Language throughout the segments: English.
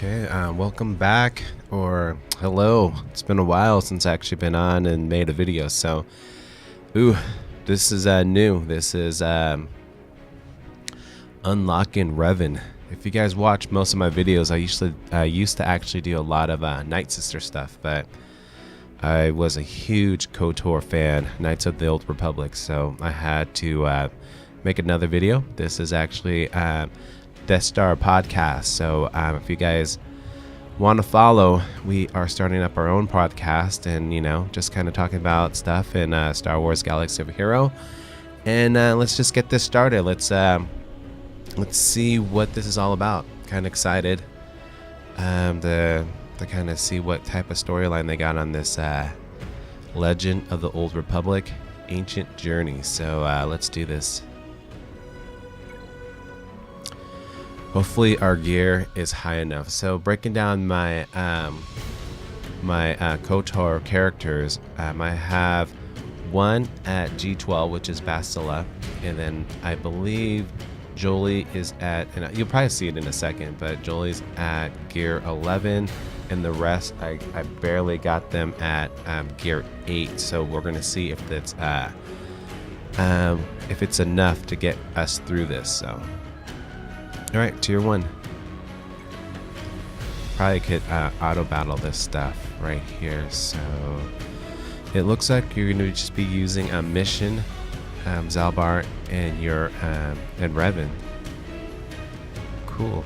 Okay, welcome back, or hello. It's been a while since I actually been on and made a video, so this is new. This is unlocking REVAN. If you guys watch most of my videos, I used to actually do a lot of Night Sister stuff, but I was a huge KOTOR fan, Knights of the Old Republic, so I had to make another video. This is actually Death Star podcast. So if you guys want to follow, we are starting up our own podcast, and just kind of talking about stuff in Star Wars Galaxy of Hero. And let's just get this started. Let's see what this is all about. Kind of excited to kind of see what type of storyline they got on this Legend of the Old Republic Ancient Journey. So let's do this. Hopefully our gear is high enough. So breaking down my my KOTOR characters, I have one at G12, which is Bastila, and then I believe Jolie is at, and you'll probably see it in a second, but Jolie's at gear 11, and the rest I barely got them at gear 8. So we're gonna see if that's if it's enough to get us through this. So. Alright, tier 1. Probably could auto battle this stuff right here. So it looks like you're going to just be using a mission, Zalbar, and your and REVAN. Cool.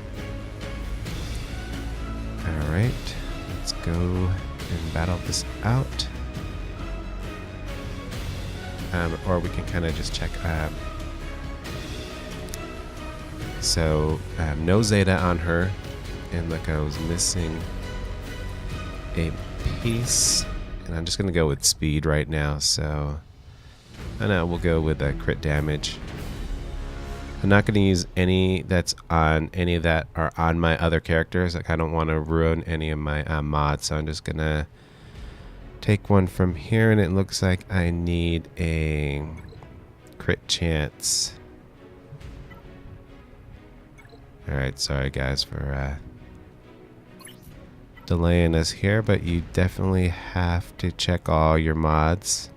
Alright, let's go and battle this out. Or we can kind of just check. So no Zeta on her, and look, I was missing a piece, and I'm just gonna go with speed right now. So I know we'll go with crit damage. I'm not gonna use any that are on my other characters. Like, I don't want to ruin any of my mods, so I'm just gonna take one from here, and it looks like I need a crit chance. Alright, sorry guys for delaying us here, but you definitely have to check all your mods,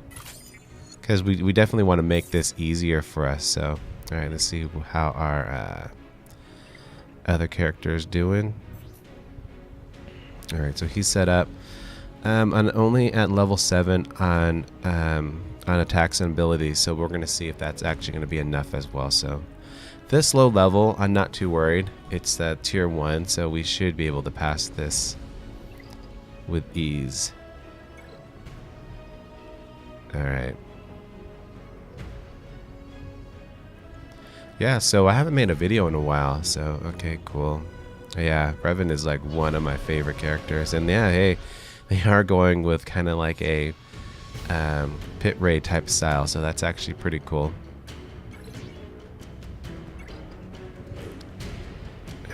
because we definitely want to make this easier for us. So, alright, let's see how our other character is doing. Alright, so he's set up only at level 7 on attacks and abilities, so we're going to see if that's actually going to be enough as well. So this low level, I'm not too worried. It's tier 1, so we should be able to pass this with ease. Alright. Yeah, so I haven't made a video in a while, so okay, cool. Yeah, REVAN is like one of my favorite characters. And yeah, hey, they are going with kind of like a pit raid type style, so that's actually pretty cool.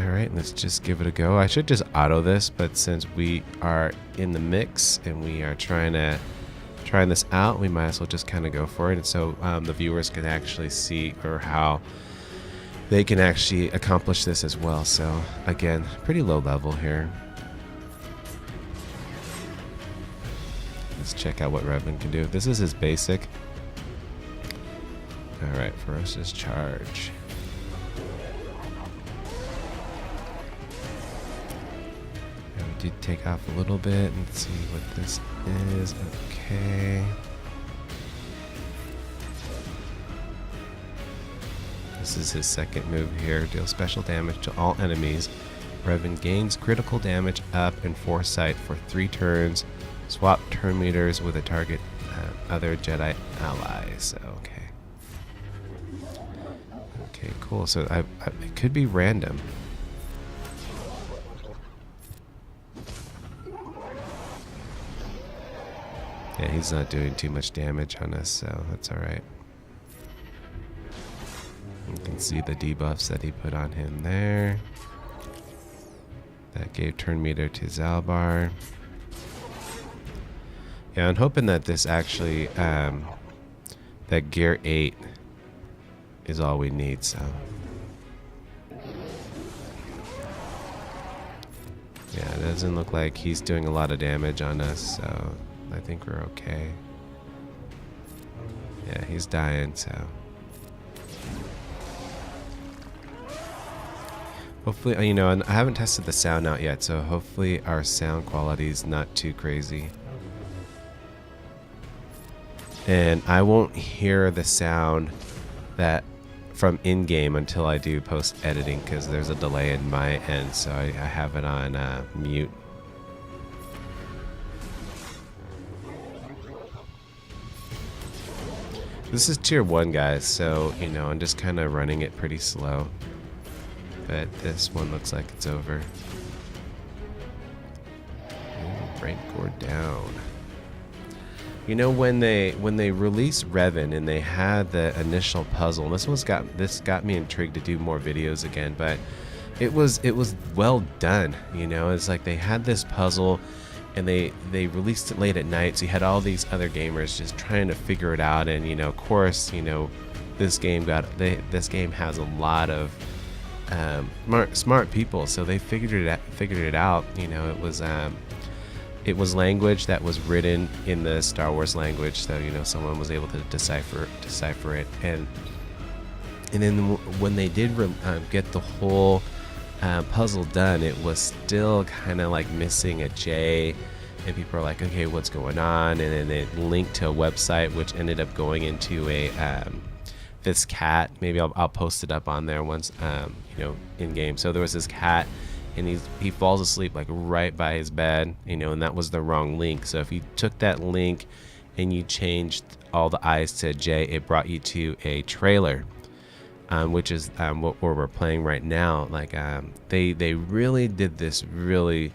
Alright, let's just give it a go. I should just auto this, but since we are in the mix and we are trying this out, we might as well just kind of go for it. And so the viewers can actually see how they can actually accomplish this as well. So again, pretty low level here. Let's check out what REVAN can do. This is his basic. Alright, ferocious charge. Did take off a little bit and see what this is. Okay. This is his second move here. Deal special damage to all enemies. REVAN gains critical damage up and foresight for 3 turns. Swap turn meters with a target other Jedi ally. So okay. Okay, cool. So it could be random. Yeah, he's not doing too much damage on us, so that's alright. You can see the debuffs that he put on him there. That gave turn meter to Zalbar. Yeah, I'm hoping that this actually, that gear 8 is all we need, so. Yeah, it doesn't look like he's doing a lot of damage on us, so I think we're okay. Yeah, he's dying, so. Hopefully, you know, and I haven't tested the sound out yet, so hopefully our sound quality is not too crazy. And I won't hear the sound that from in-game until I do post-editing, because there's a delay in my end, so I have it on mute. This is tier 1, guys, so, you know, I'm just kind of running it pretty slow. But this one looks like it's over. Ooh, rank or down. You know, when they released REVAN and they had the initial puzzle, this got me intrigued to do more videos again, but it was well done. You know, it's like they had this puzzle and they released it late at night, so you had all these other gamers just trying to figure it out. And you know, of course, you know, this game has a lot of smart people, so they figured it out. You know, it was language that was written in the Star Wars language, so you know, someone was able to decipher it. And then when they did get the whole puzzle done, it was still kind of like missing a J, and people are like, okay, what's going on? And then it linked to a website which ended up going into a this cat. Maybe I'll post it up on there once, you know, in game. So there was this cat, and he falls asleep like right by his bed, you know, and that was the wrong link. So if you took that link and you changed all the I's to J, it brought you to a trailer, which is what we're playing right now. Like they really did this really.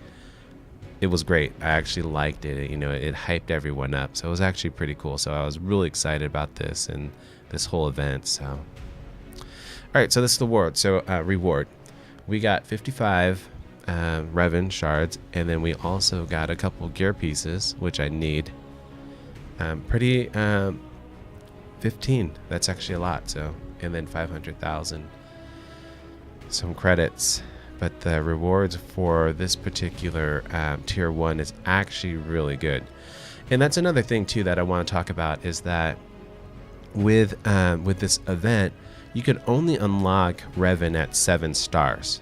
It was great. I actually liked it. You know, it hyped everyone up. So it was actually pretty cool. So I was really excited about this and this whole event. So, all right. So this is the reward. So reward. We got 55 REVAN shards, and then we also got a couple gear pieces, which I need. 15. That's actually a lot. So, and then 500,000. Some credits. But the rewards for this particular tier 1 is actually really good. And that's another thing too that I want to talk about, is that with this event, you can only unlock REVAN at 7 stars.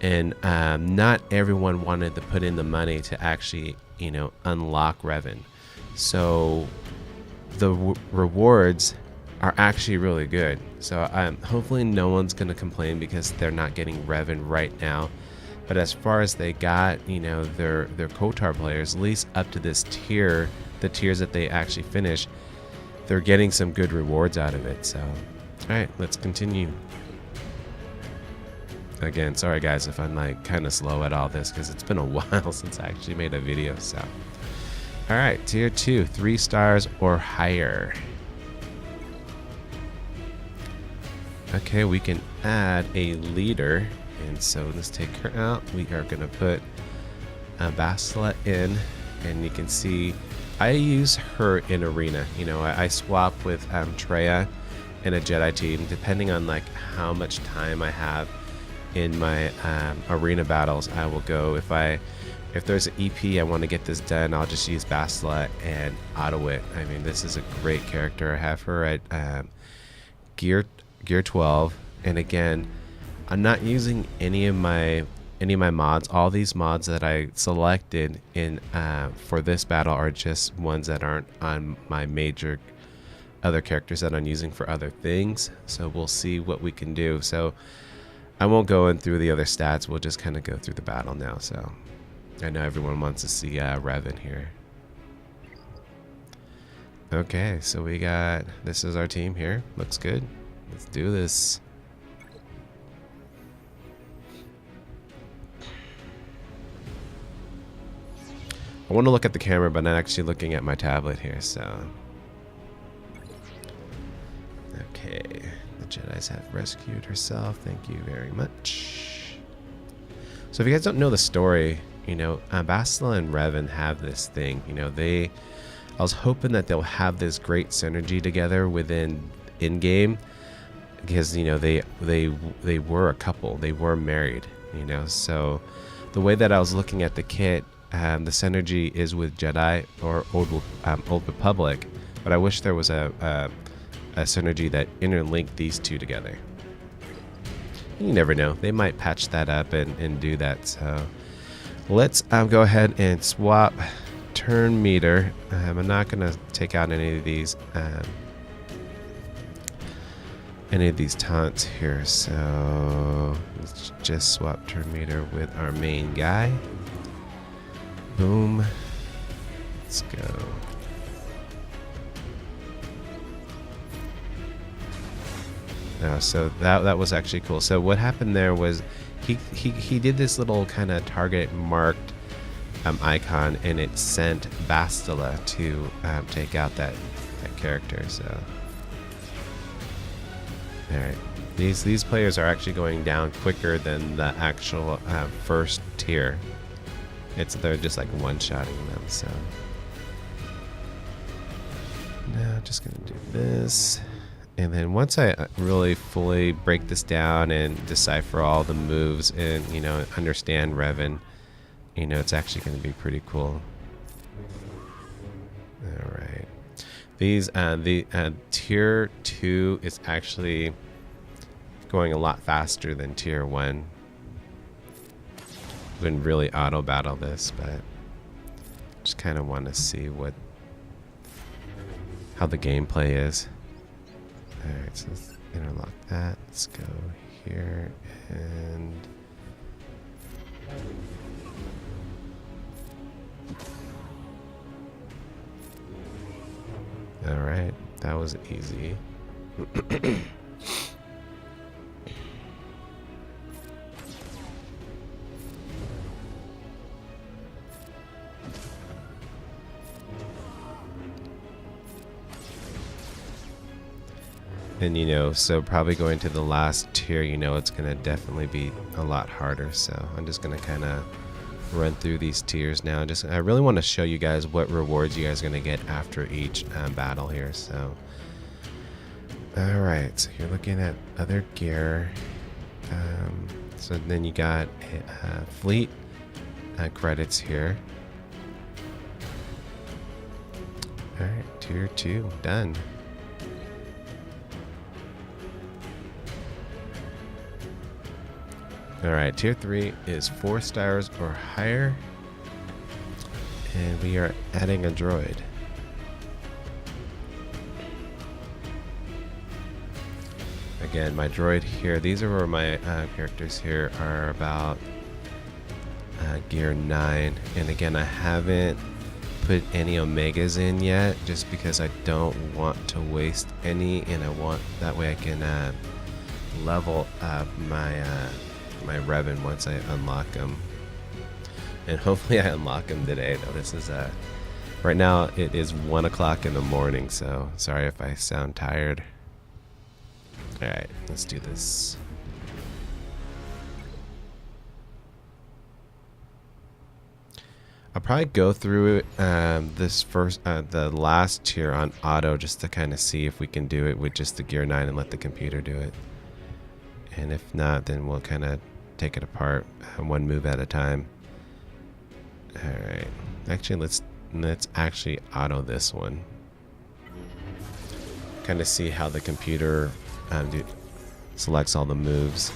And not everyone wanted to put in the money to actually, you know, unlock REVAN. So the rewards are actually really good. So hopefully no one's gonna complain because they're not getting REVAN right now. But as far as they got, you know, their KOTOR players, at least up to this tier, the tiers that they actually finish, they're getting some good rewards out of it. So, all right, let's continue. Again, sorry guys if I'm like kind of slow at all this, because it's been a while since I actually made a video. So, all right, tier 2, 3 stars or higher. Okay, we can add a leader, and so let's take her out. We are going to put Bastila in, and you can see I use her in arena. You know, I swap with Treya in a Jedi team, depending on like how much time I have in my arena battles. I will go, if there's an EP I want to get this done, I'll just use Bastila and auto it. I mean, this is a great character. I have her at gear 12, and again, I'm not using any of my mods. All these mods that I selected in for this battle are just ones that aren't on my major other characters that I'm using for other things. So we'll see what we can do. So I won't go in through the other stats. We'll just kind of go through the battle now. So I know everyone wants to see REVAN here. Okay, so we got, this is our team here. Looks good. Let's do this. I want to look at the camera, but not actually looking at my tablet here, so. Okay, the Jedis have rescued herself. Thank you very much. So if you guys don't know the story, you know, Bastila and REVAN have this thing. You know, I was hoping that they'll have this great synergy together within in-game, because you know they were a couple, they were married, you know. So the way that I was looking at the kit, the synergy is with Jedi or Old Republic, but I wish there was a synergy that interlinked these two together. You never know, they might patch that up and do that. So let's go ahead and swap turn meter. I'm not gonna take out any of these taunts here, so let's just swap turn meter with our main guy. Boom. Let's go. So that was actually cool. So what happened there was he did this little kind of target marked icon, and it sent Bastila to take out that character. So all right, these players are actually going down quicker than the actual first tier. They're just like one-shotting them. So now just gonna do this. And then once I really fully break this down and decipher all the moves and, you know, understand REVAN, you know, it's actually going to be pretty cool. All right. The tier 2 is actually going a lot faster than tier 1. Wouldn't really auto battle this, but just kind of want to see how the gameplay is. Alright, so let's interlock that. Let's go here and alright, that was easy. And, you know, so probably going to the last tier, you know, it's going to definitely be a lot harder. So I'm just going to kind of run through these tiers now. I really want to show you guys what rewards you guys are going to get after each battle here. So, all right. So you're looking at other gear. So then you got fleet credits here. All right. Tier 2 done. Alright, tier 3 is 4 stars or higher, and we are adding a droid. Again, my droid here, these are where my characters here are about gear 9, and again, I haven't put any Omegas in yet, just because I don't want to waste any, and I want, that way I can level up my REVAN once I unlock them, and hopefully I unlock them today. Though this is right now it is 1 o'clock in the morning, so sorry if I sound tired. All right, let's do this. I'll probably go through this first, the last tier on auto, just to kind of see if we can do it with just the gear 9 and let the computer do it. And if not, then we'll kind of take it apart one move at a time. All right, actually let's actually auto this one. Kind of see how the computer selects all the moves.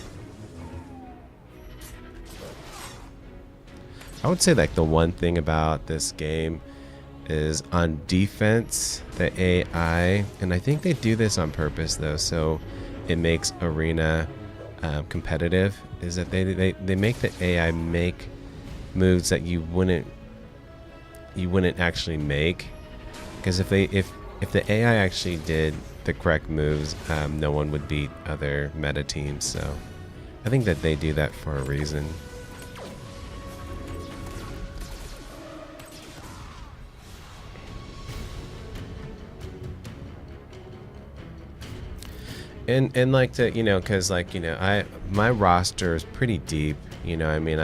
I would say like the one thing about this game is on defense, the AI, and I think they do this on purpose though, so it makes arena competitive, is that they make the AI make moves that you wouldn't actually make, because if the AI actually did the correct moves, no one would beat other meta teams. So I think that they do that for a reason. And like to, you know, because like, you know, my roster is pretty deep, you know, I mean,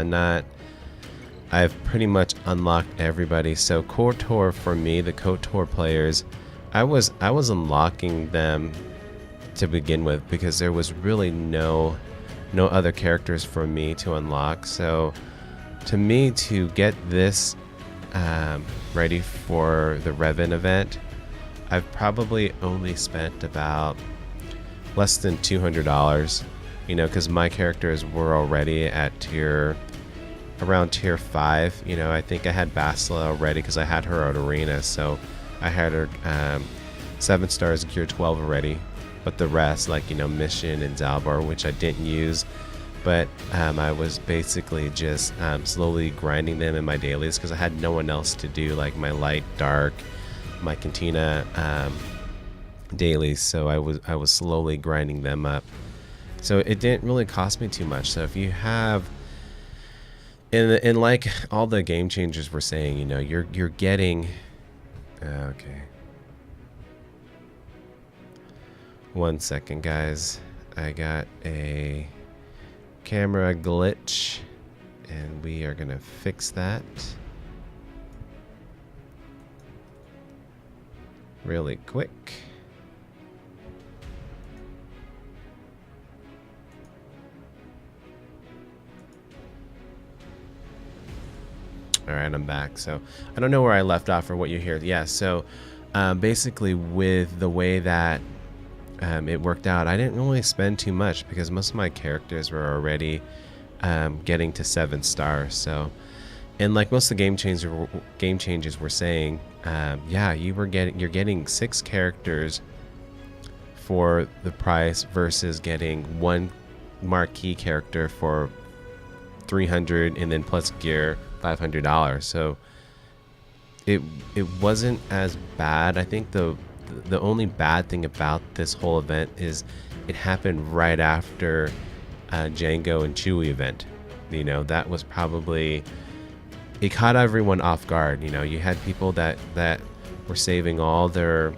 I've pretty much unlocked everybody. So KOTOR, for me, the KOTOR players, I was unlocking them to begin with because there was really no other characters for me to unlock. So to me, to get this ready for the REVAN event, I've probably only spent about less than $200, you know, because my characters were already at around tier 5. You know, I think I had Basila already because I had her at Arena, so I had her 7 stars gear 12 already. But the rest, like, you know, Mission and Zalbar, which I didn't use, but I was basically just slowly grinding them in my dailies because I had no one else to do like my light, dark, my Cantina dailies. So I was slowly grinding them up. So it didn't really cost me too much. So if you have, and like all the game changers were saying, you know, you're getting, okay. 1 second, guys. I got a camera glitch and we are gonna fix that really quick. All right, I'm back. So I don't know where I left off or what you hear. Yeah, so basically with the way that it worked out, I didn't really spend too much because most of my characters were already getting to 7 stars. So, and like most of the game changes were saying, yeah, you're getting 6 characters for the price versus getting 1 marquee character for 300 and then plus gear $500. So it wasn't as bad. I think the only bad thing about this whole event is it happened right after Django and Chewie event. You know, that was probably, it caught everyone off guard. You know, you had people that were saving all their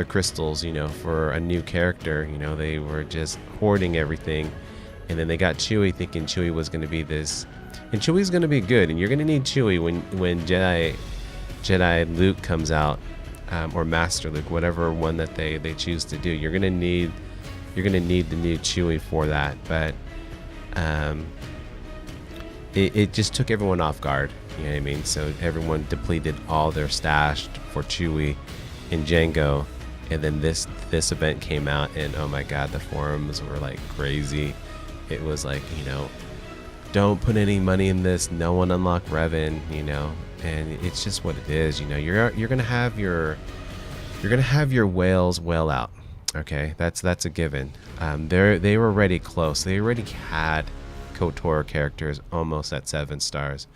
crystals, you know, for a new character. You know, they were just hoarding everything, and then they got Chewie thinking Chewie was going to be this, and Chewie's going to be good, and you're going to need Chewie when Jedi Luke comes out. Or Master Luke, whatever one that they choose to do, you're gonna need the new Chewie for that. But it just took everyone off guard. You know what I mean? So everyone depleted all their stash for Chewie and Django, and then this event came out, and oh my God, the forums were like crazy. It was like, you know, don't put any money in this. No one unlock REVAN. You know. And it's just what it is, you know. You're gonna have your whales whale out, okay? That's a given. They were already close. They already had KOTOR characters almost at 7 stars.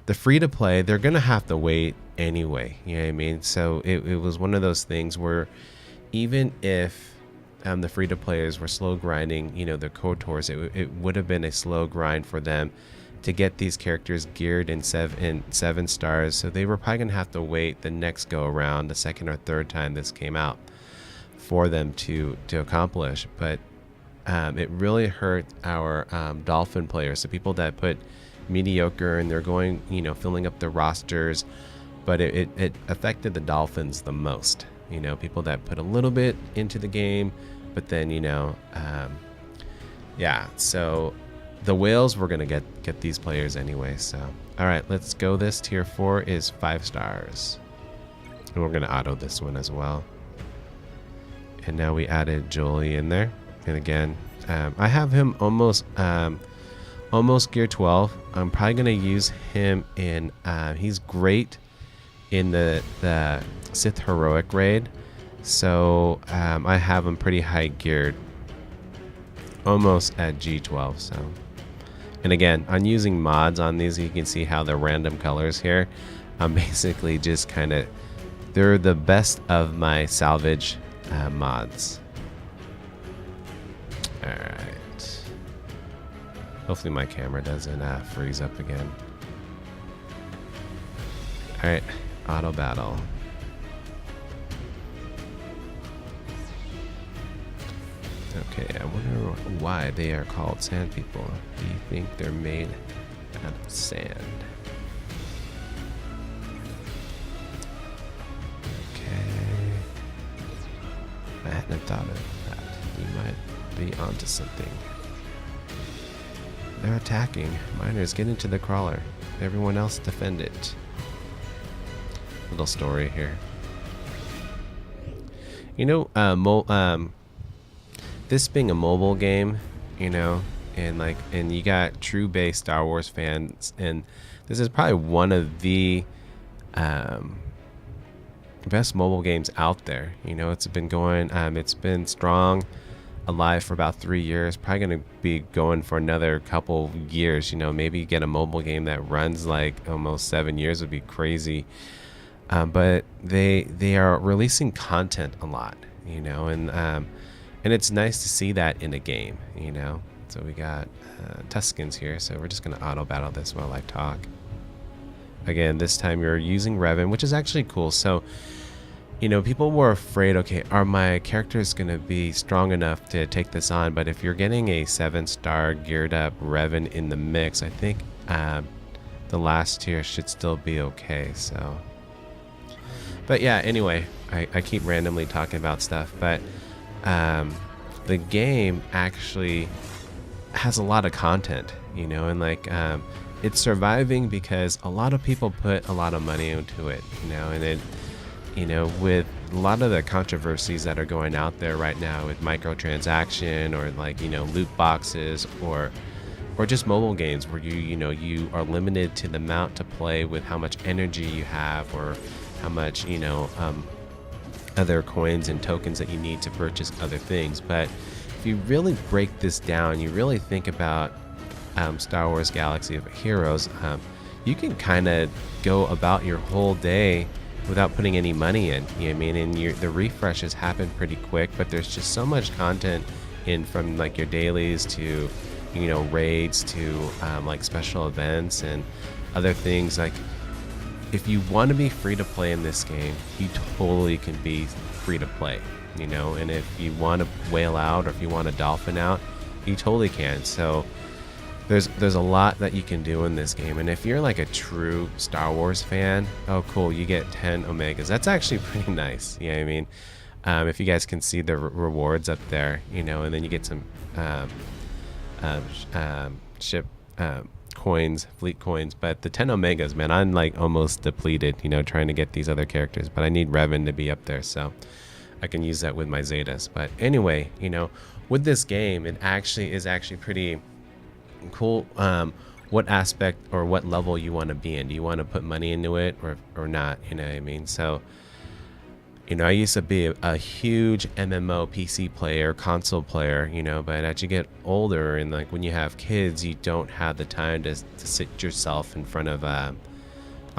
The free to play, they're gonna have to wait anyway. You know what I mean? So it was one of those things where even if the free to players were slow grinding, you know, their KOTORs, it would have been a slow grind for them to get these characters geared in 7 stars. So they were probably gonna have to wait the next go around, the second or third time this came out, for them to accomplish. But it really hurt our Dolphin players, the people that put mediocre and they're going, you know, filling up their rosters. But it affected the Dolphins the most, you know, people that put a little bit into the game, but then, you know, yeah. So the whales were gonna get these players anyway. So all right, let's go. This tier 4 is 5 stars, and we're gonna auto this one as well. And now we added Jolie in there, and again, I have him almost gear 12. I'm probably gonna use him in he's great in the Sith heroic raid, so I have him pretty high geared, almost at G12. So, and again, I'm using mods on these. You can see how they're random colors here. I'm basically just kind of, they're the best of my salvage mods. All right. Hopefully my camera doesn't freeze up again. All right, auto battle. Okay, I wonder why they are called sand people. Do you think they're made out of sand? Okay. I hadn't thought of that. You might be onto something. They're attacking. Miners, get into the crawler. Everyone else defend it. Little story here. You know, this being a mobile game, you know, and you got true base Star Wars fans, and this is probably one of the best mobile games out there. You know, it's been strong, alive for about 3 years. Probably going to be going for another couple years. You know, maybe get a mobile game that runs like almost 7 years would be crazy. But they are releasing content a lot, you know, and it's nice to see that in a game, you know. So we got Tuscans here, so we're just going to auto battle this while I talk. Again, this time you're using REVAN, which is actually cool. So, you know, people were afraid, okay, are my characters going to be strong enough to take this on? But if you're getting a 7-star geared up REVAN in the mix, I think the last tier should still be okay. So, but yeah, anyway, I keep randomly talking about stuff, but the game actually has a lot of content, you know, and like it's surviving because a lot of people put a lot of money into it, you know, and it, you know, with a lot of the controversies that are going out there right now with microtransaction or like, you know, loot boxes or just mobile games where you are limited to the amount to play with how much energy you have or how much, you know, other coins and tokens that you need to purchase other things. But if you really break this down, you really think about Star Wars Galaxy of Heroes, you can kind of go about your whole day without putting any money in. You know what I mean? And the refreshes happen pretty quick, but there's just so much content in, from like your dailies to, you know, raids to like special events and other things. Like, if you want to be free to play in this game, you totally can be free to play, you know. And if you want to whale out or if you want to dolphin out, you totally can. So there's a lot that you can do in this game. And if you're like a true Star Wars fan, oh cool, you get 10 Omegas. That's actually pretty nice. You know what I mean? If you guys can see the rewards up there, you know, and then you get some ship coins, fleet coins. But the 10 Omegas, man, I'm like almost depleted, you know, trying to get these other characters. But I need REVAN to be up there, so I can use that with my Zetas. But anyway, you know, with this game, it actually is pretty cool. What aspect or what level you want to be in? Do you want to put money into it or not? You know what I mean? So, you know, I used to be a huge MMO PC player, console player, you know, but as you get older and like when you have kids, you don't have the time to sit yourself in front of a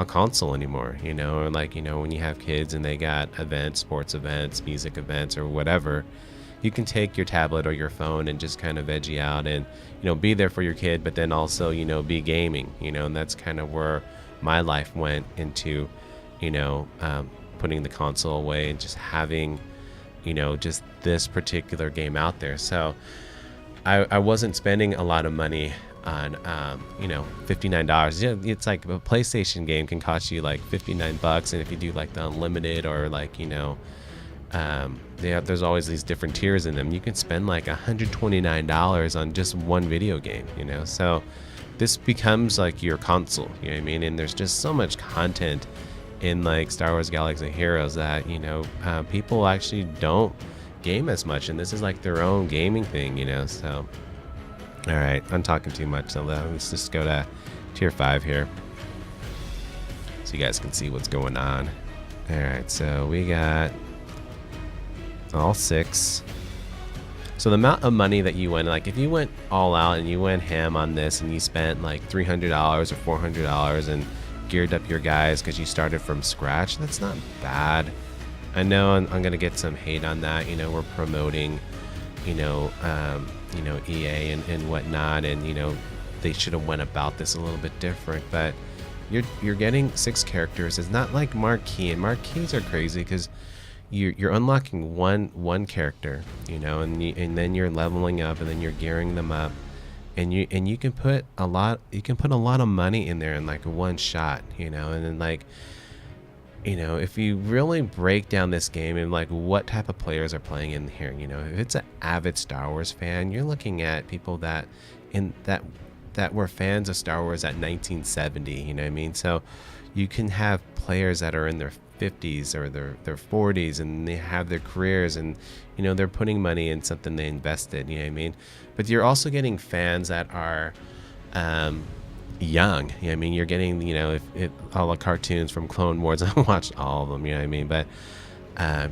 console anymore, you know, or like, you know, when you have kids and they got events, sports events, music events or whatever, you can take your tablet or your phone and just kind of veggie out and, you know, be there for your kid, but then also, you know, be gaming, you know, and that's kind of where my life went into, you know, putting the console away and just having, you know, just this particular game out there. So I wasn't spending a lot of money on, you know, $59. Yeah, it's like a PlayStation game can cost you like $59, and if you do like the unlimited or like, you know, there's always these different tiers in them. You can spend like $129 on just one video game, you know. So this becomes like your console, you know what I mean? And there's just so much content in like Star Wars Galaxy of Heroes that, you know, people actually don't game as much, and this is like their own gaming thing, you know. So all right, I'm talking too much, so let's just go to tier 5 here so you guys can see what's going on. All right, so we got all 6. So the amount of money that you went, like if you went all out and you went ham on this and you spent like $300 or $400 and geared up your guys because you started from scratch, that's not bad. I know I'm gonna get some hate on that, you know, we're promoting, you know, EA and whatnot, and you know, they should have went about this a little bit different. But you're getting 6 characters. It's not like marquee, and marquees are crazy because you're unlocking one character, you know, and then you're leveling up, and then you're gearing them up, and you can put a lot of money in there in like one shot, you know. And then like, you know, if you really break down this game and like what type of players are playing in here, you know, if it's an avid Star Wars fan, you're looking at people that that were fans of Star Wars at 1970. You know what I mean? So you can have players that are in their 50s or their 40s, and they have their careers, and you know they're putting money in something they invested. You know what I mean? But you're also getting fans that are young. You know what I mean? You're getting, you know, if all the cartoons from Clone Wars. I watched all of them. You know what I mean? But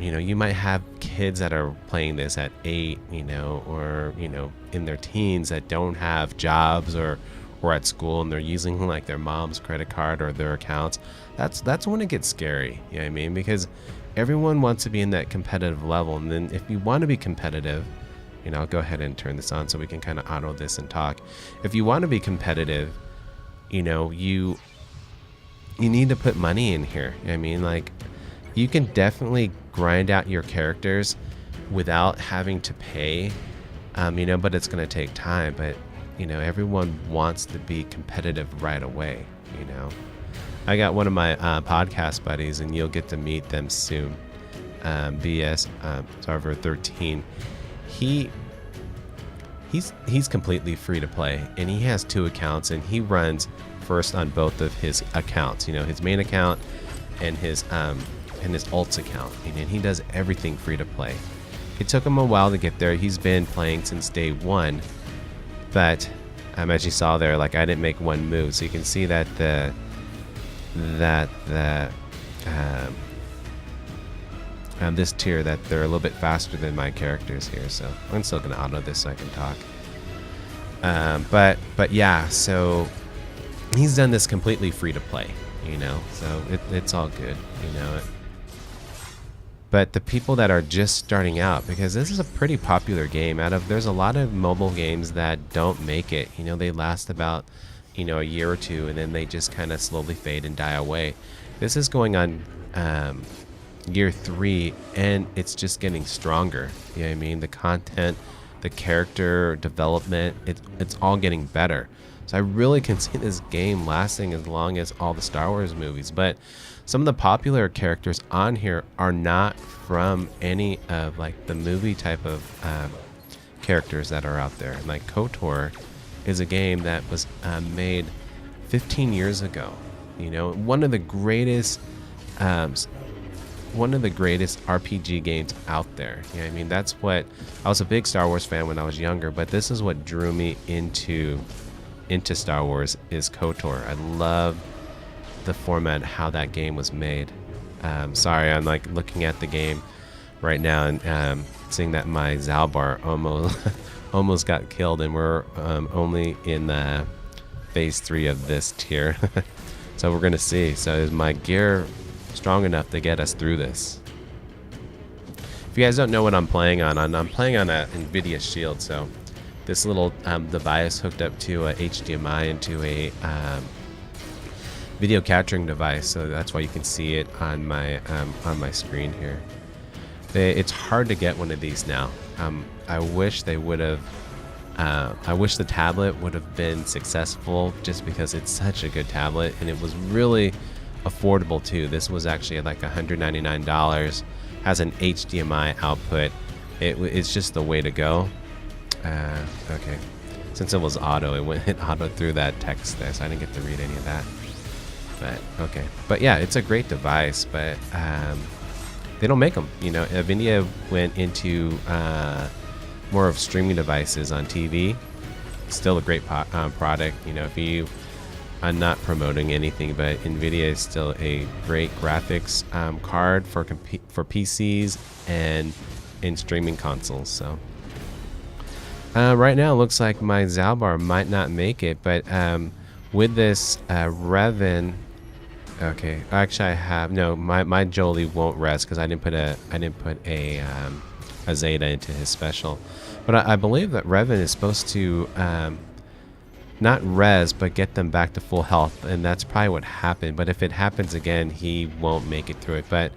you know, you might have kids that are playing this at 8, you know, or you know, in their teens that don't have jobs or at school, and they're using like their mom's credit card or their accounts. That's when it gets scary. You know what I mean? Because everyone wants to be in that competitive level, and then if you want to be competitive, you know, I'll go ahead and turn this on so we can kind of auto this and talk. If you want to be competitive, you know, you need to put money in here. You know what I mean? Like, you can definitely grind out your characters without having to pay, you know, but it's going to take time. But, you know, everyone wants to be competitive right away, you know. I got one of my podcast buddies, and you'll get to meet them soon, BS, Server 13. He's completely free to play, and he has 2 accounts, and he runs first on both of his accounts, you know, his main account and his alts account, and he does everything free to play. It took him a while to get there. He's been playing since day 1, but as you saw there, like, I didn't make one move, so you can see that this tier, that they're a little bit faster than my characters here. So I'm still gonna auto this so I can talk. But yeah, so he's done this completely free to play, you know, so it's all good, you know. But the people that are just starting out, because this is a pretty popular game, there's a lot of mobile games that don't make it, you know, they last about, you know, a year or 2, and then they just kind of slowly fade and die away. This is going on year 3, and it's just getting stronger. You know what I mean? The content, the character development, it's all getting better. So I really can see this game lasting as long as all the Star Wars movies. But some of the popular characters on here are not from any of like the movie type of characters that are out there. Like KOTOR is a game that was made 15 years ago. You know, one of the greatest RPG games out there. You know what I mean? That's what, I was a big Star Wars fan when I was younger, but this is what drew me into Star Wars, is KOTOR. I love the format, how that game was made. Sorry, I'm like looking at the game right now and seeing that my Zalbar almost got killed, and we're only in phase 3 of this tier. So we're gonna see. So is my gear strong enough to get us through this? If you guys don't know what I'm playing on, I'm playing on a NVIDIA Shield. So this little device hooked up to a HDMI into a video capturing device. So that's why you can see it on my screen here. It's hard to get one of these now. I wish they would have. I wish the tablet would have been successful, just because it's such a good tablet, and it was really affordable too. This was actually like $199. Has an HDMI output. It's just the way to go. Okay, since it was auto, it auto through that text there, so I didn't get to read any of that. But okay, but yeah, it's a great device, but they don't make them. You know, NVIDIA went into more of streaming devices on TV. It's still a great product. You know, if you, I'm not promoting anything, but NVIDIA is still a great graphics card for PCs and in streaming consoles. So right now it looks like my Zalbar might not make it, but with this REVAN, okay, actually I have, no, my Jolie won't res because I didn't put a Zeta into his special. But I believe that REVAN is supposed to not res, but get them back to full health, and that's probably what happened. But if it happens again, he won't make it through it. But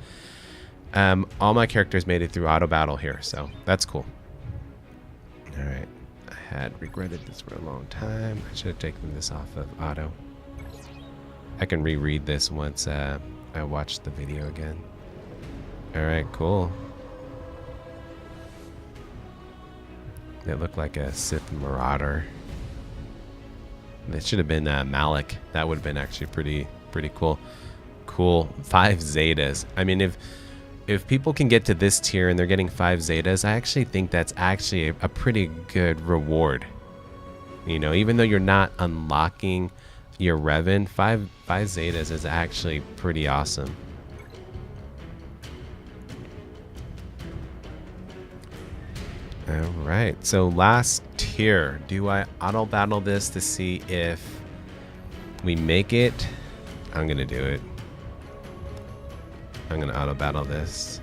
all my characters made it through auto battle here, so that's cool. All right, I had regretted this for a long time. I should have taken this off of auto. I can reread this once I watch the video again. All right, cool. It looked like a Sith Marauder. That should have been Malik. That would have been actually pretty cool. Cool. 5 Zetas. I mean, if people can get to this tier and they're getting 5 Zetas, I actually think that's actually a pretty good reward. You know, even though you're not unlocking your REVAN, 5 Zetas is actually pretty awesome. Alright, so last tier. Do I auto battle this to see if we make it? I'm gonna do it. I'm gonna auto battle this.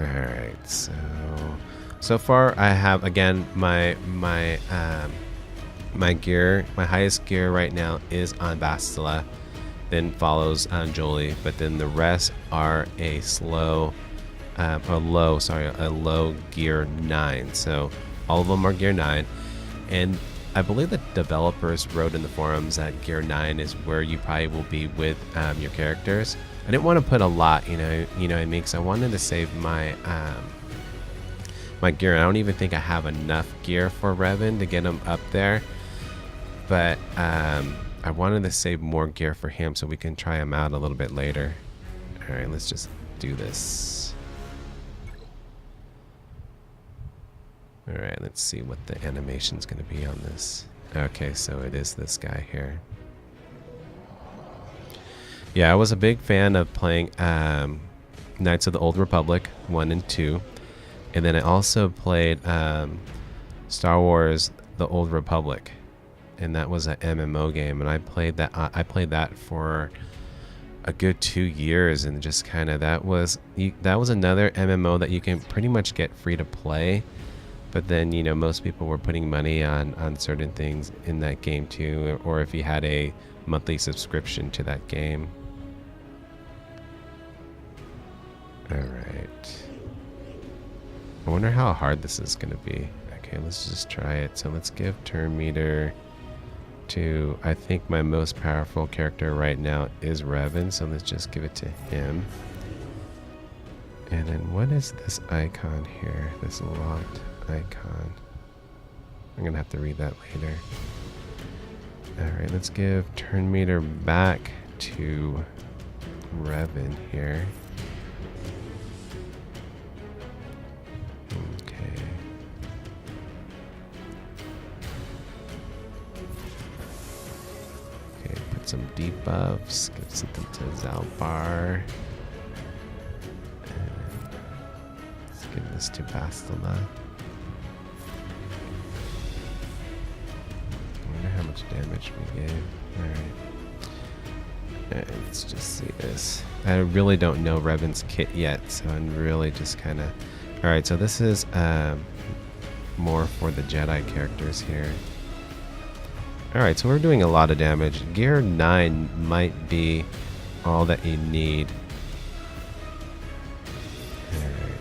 Alright, so far I have, again, my gear, my highest gear right now is on Bastila, then follows on Jolie, but then the rest are a low gear 9. So all of them are gear 9, and I believe the developers wrote in the forums that gear 9 is where you probably will be with your characters. I didn't want to put a lot, you know what I mean, because I wanted to save my my gear. I don't even think I have enough gear for REVAN to get him up there, but I wanted to save more gear for him so we can try him out a little bit later. All right, let's just do this. All right, let's see what the animation's going to be on this. Okay, so it is this guy here. Yeah, I was a big fan of playing Knights of the Old Republic 1 and 2. And then I also played Star Wars The Old Republic. And that was an MMO game. And I played that for a good 2 years. And just kind of, that was another MMO that you can pretty much get free to play. But then, you know, most people were putting money on certain things in that game too. Or if you had a monthly subscription to that game. Alright. I wonder how hard this is going to be. Okay, let's just try it. So let's give turn meter to, I think my most powerful character right now is REVAN. So let's just give it to him. And then what is this icon here? This locked icon. I'm going to have to read that later. Alright, let's give turn meter back to REVAN here. Some debuffs, give something to Zalbar, and let's give this to Bastila. I wonder how much damage we gave. Alright, let's just see this. I really don't know REVAN's kit yet, so I'm really just kind of... Alright, so this is more for the Jedi characters here. Alright, so we're doing a lot of damage. Gear 9 might be all that you need. Alright.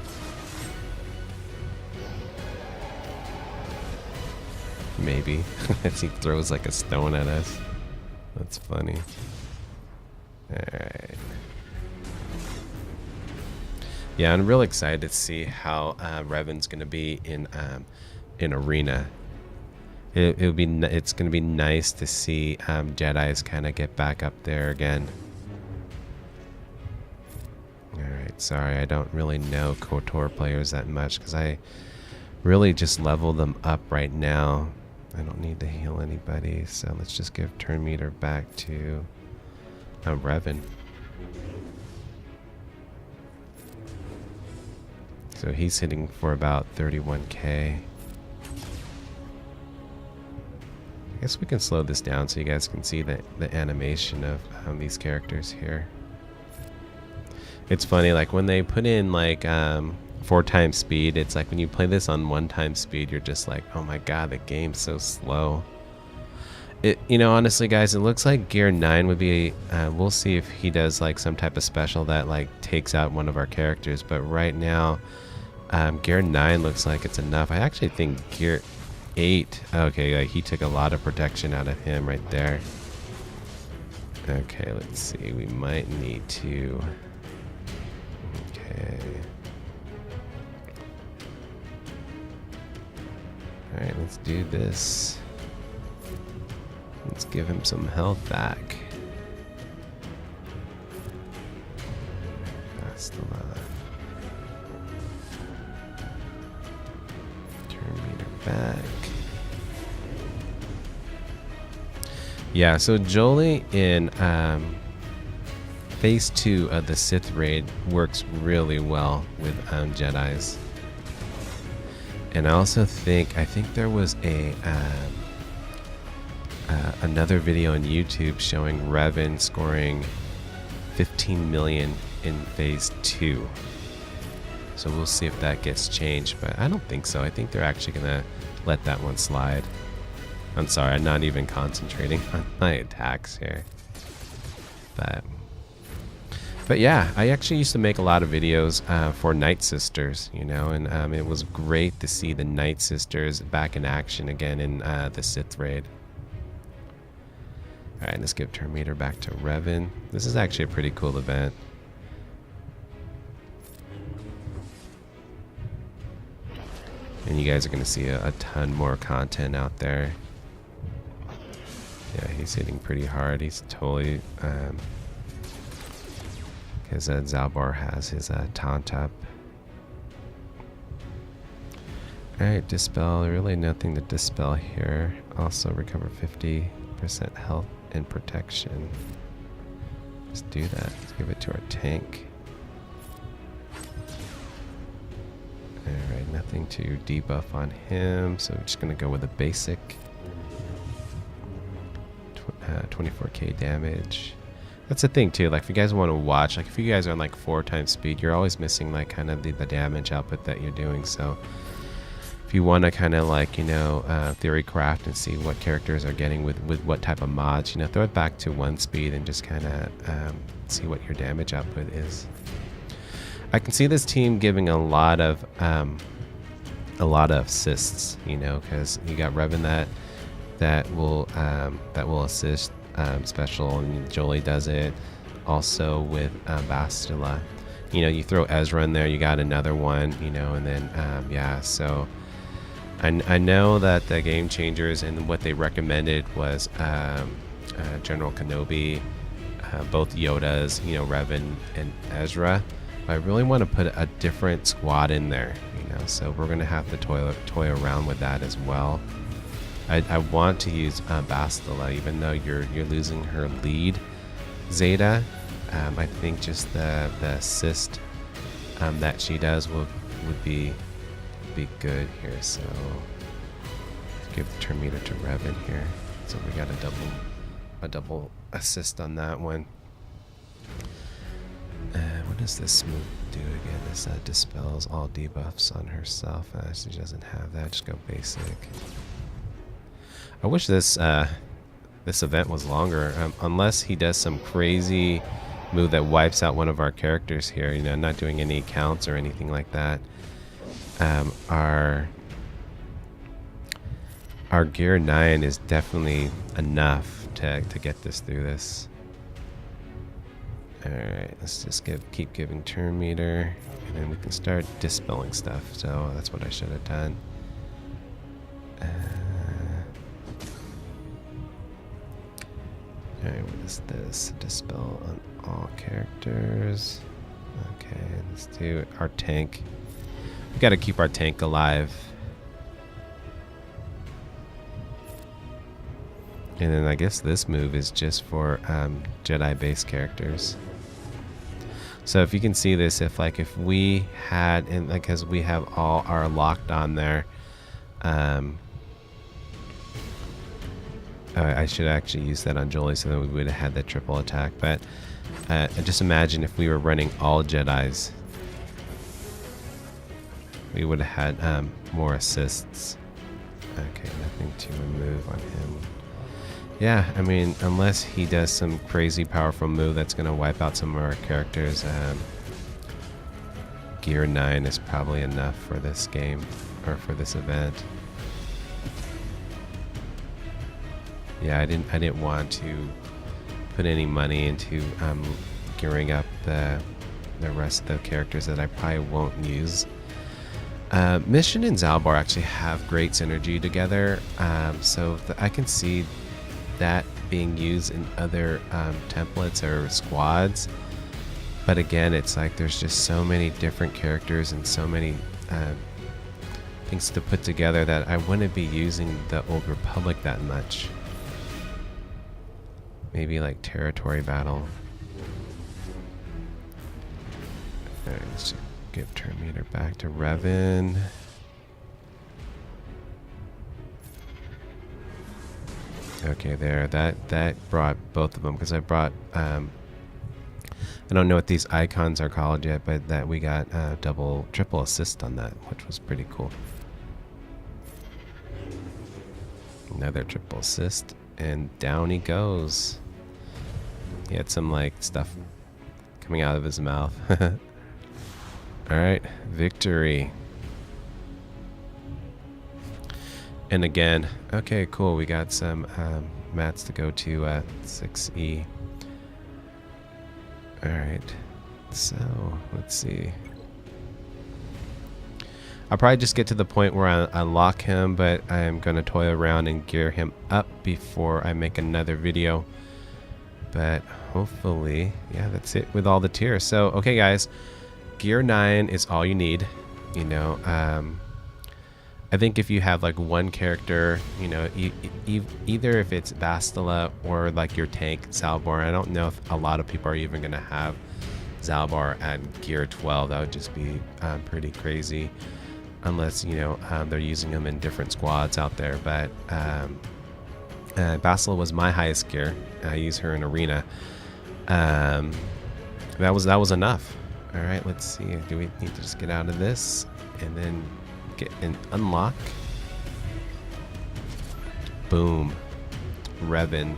Maybe. As he throws like a stone at us. That's funny. Alright. Yeah, I'm real excited to see how REVAN's going to be in Arena. It's going to be nice to see Jedi's kind of get back up there again. Alright, sorry, I don't really know KOTOR players that much because I really just level them up right now. I don't need to heal anybody, so let's just give turn meter back to REVAN. So he's hitting for about 31k. I guess we can slow this down so you guys can see the animation of these characters here. It's funny, like when they put in like 4 times speed, it's like when you play this on 1 time speed, you're just like, oh my god, the game's so slow. You know, honestly guys, it looks like gear 9 would be, we'll see if he does like some type of special that like takes out one of our characters, but right now gear 9 looks like it's enough. I actually think gear 8. Okay, he took a lot of protection out of him right there. Okay, let's see. We might need to... Okay. let's do this. Let's give him some health back. Bastila. Turn meter back. Yeah, so Jolie in Phase 2 of the Sith raid works really well with Jedis. And I also think there was a another video on YouTube showing REVAN scoring 15 million in Phase 2. So we'll see if that gets changed, but I don't think so. I think they're actually gonna let that one slide. I'm sorry, I'm not even concentrating on my attacks here. But yeah, I actually used to make a lot of videos for Night Sisters, you know, and it was great to see the Night Sisters back in action again in the Sith raid. Alright, let's give turn meter back to REVAN. This is actually a pretty cool event. And you guys are going to see a ton more content out there. Yeah, he's hitting pretty hard. He's totally... because Zalbar has his taunt up. Alright, dispel. Really nothing to dispel here. Also recover 50% health and protection. Let's do that. Let's give it to our tank. Alright, nothing to debuff on him, so we're just going to go with a basic. 24k damage. That's the thing too, like if you guys want to watch, like if you guys are on like 4 times speed, you're always missing like kind of the damage output that you're doing. So if you want to kind of like, you know, theory craft and see what characters are getting with what type of mods, you know, throw it back to 1 speed and just kind of see what your damage output is. I can see this team giving a lot of assists, you know, because you got REVAN that will assist special, and Jolie does it also with Bastila. You know, you throw Ezra in there, you got another one, you know, and then yeah, so I know that the game changers and what they recommended was General Kenobi, both Yodas, you know, REVAN and Ezra. But I really want to put a different squad in there, you know, so we're gonna have to toy around with that as well. I want to use Bastila, even though you're losing her lead Zeta. I think just the assist that she does would be good here. So let's give the turn meter to REVAN here. So we got a double assist on that one. What does this move do again? This dispels all debuffs on herself. She doesn't have that. Just go basic. I wish this event was longer, unless he does some crazy move that wipes out one of our characters here. You know, not doing any counts or anything like that. Our gear 9 is definitely enough to get this through this. All right, let's just keep giving turn meter, and then we can start dispelling stuff. So that's what I should have done. Alright, what is this? Dispel on all characters. Okay, let's do our tank. We gotta keep our tank alive. And then I guess this move is just for Jedi based characters. So if you can see this, if we had, and like as we have all our locked on there, I should actually use that on Jolie so that we would have had that triple attack. But just imagine if we were running all Jedis, we would have had more assists. Okay, nothing to remove on him. Yeah, I mean, unless he does some crazy powerful move that's going to wipe out some of our characters, Gear 9 is probably enough for this game, or for this event. Yeah, I didn't want to put any money into gearing up the rest of the characters that I probably won't use. Mission and Zalbar actually have great synergy together, so I can see that being used in other templates or squads. But again, it's like there's just so many different characters and so many things to put together that I wouldn't be using the Old Republic that much. Maybe like territory battle. Alright, let's just give turn meter back to Revan. Okay, there. That brought both of them, because I brought I don't know what these icons are called yet, but that we got triple assist on that, which was pretty cool. Another triple assist, and down he goes. He had some like stuff coming out of his mouth. Alright, victory. And again, okay, cool. We got some mats to go to at 6E. Alright, so let's see. I'll probably just get to the point where I unlock him, but I'm going to toy around and gear him up before I make another video. But hopefully, yeah, that's it with all the tiers. So, okay guys, gear 9 is all you need. You know, I think if you have like one character, you know, either if it's Bastila or like your tank Zalbar, I don't know if a lot of people are even going to have Zalbar at gear 12. That would just be pretty crazy, unless, you know, they're using them in different squads out there. But Bastila was my highest gear. I use her in arena. That was enough. All right, let's see. Do we need to just get out of this and then get an unlock? Boom. Revan,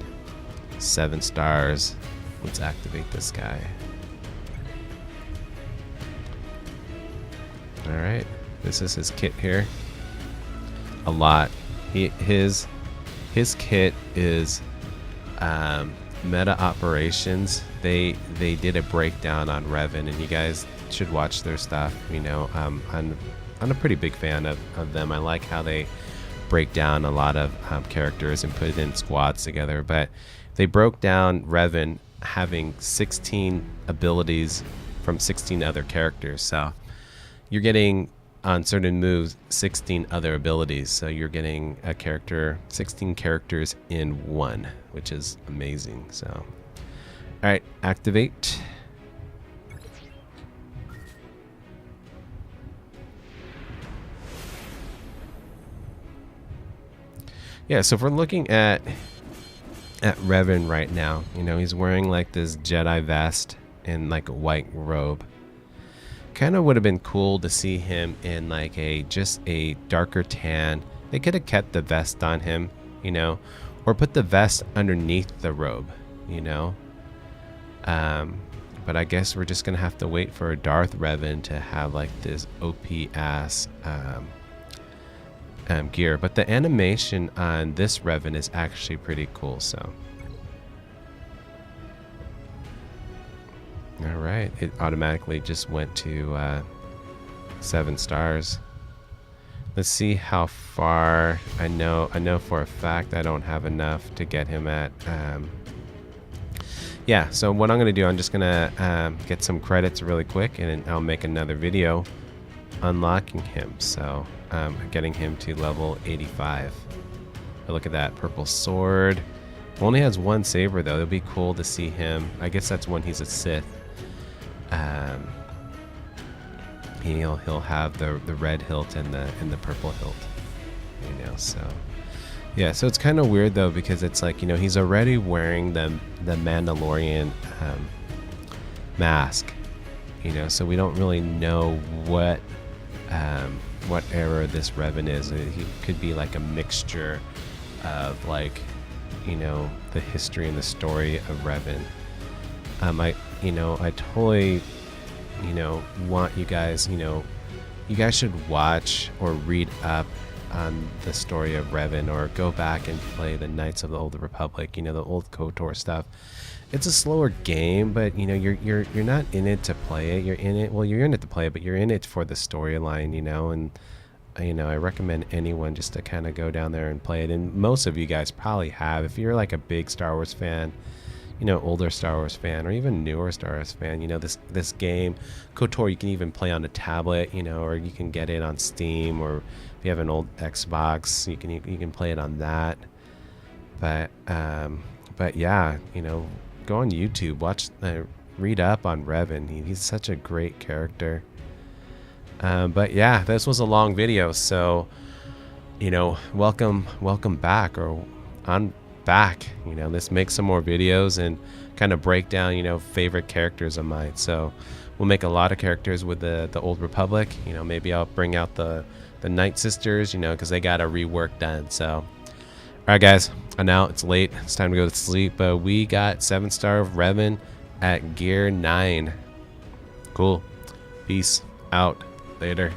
7 stars. Let's activate this guy. All right, this is his kit here. A lot. His kit is meta operations. They did a breakdown on Revan, and you guys should watch their stuff. You know, I'm a pretty big fan of them. I like how they break down a lot of characters and put it in squads together. But they broke down Revan having 16 abilities from 16 other characters. So you're getting, on certain moves, 16 other abilities. So you're getting a character, 16 characters in one, which is amazing. So, all right, activate. Yeah, so if we're looking at Revan right now, you know, he's wearing like this Jedi vest and like a white robe. Kind of would have been cool to see him in like just a darker tan. They could have kept the vest on him, you know, or put the vest underneath the robe, you know. But I guess we're just gonna have to wait for Darth Revan to have like this OP ass gear. But the animation on this Revan is actually pretty cool. So, all right, it automatically just went to 7 stars. Let's see how far. I know for a fact I don't have enough to get him at yeah, so what I'm gonna do, I'm just gonna get some credits really quick, and then I'll make another video unlocking him. So getting him to level 85. But look at that purple sword. Only has 1 saber though. It'll be cool to see him. I guess that's when he's a Sith. He'll have the red hilt and the purple hilt, you know. So yeah, so it's kind of weird though, because it's like, you know, he's already wearing the Mandalorian mask, you know, so we don't really know what era this Revan is. He could be like a mixture of, like, you know, the history and the story of Revan. I totally, you know, want you guys, you know, you guys should watch or read up on the story of Revan, or go back and play the Knights of the Old Republic, you know, the old KOTOR stuff. it's a slower game, but you know, you're not in it to play it. You're in it. Well, you're in it to play it, but you're in it for the storyline, you know. And you know, I recommend anyone just to kind of go down there and play it. And most of you guys probably have. If you're like a big Star Wars fan, you know, older Star Wars fan, or even newer Star Wars fan, you know, this game, KOTOR, you can even play on a tablet, you know, or you can get it on Steam, or if you have an old Xbox, you can play it on that. But yeah, you know, go on YouTube, watch, read up on Revan. He's such a great character. But yeah, this was a long video, so you know, welcome back, or on back. You know, let's make some more videos and kind of break down, you know, favorite characters of mine. So we'll make a lot of characters with the Old Republic. You know, maybe I'll bring out the Night Sisters, you know, because they got a rework done. So all right, guys, now it's late. It's time to go to sleep. But we got 7-star of Revan at gear 9. Cool. Peace out. Later.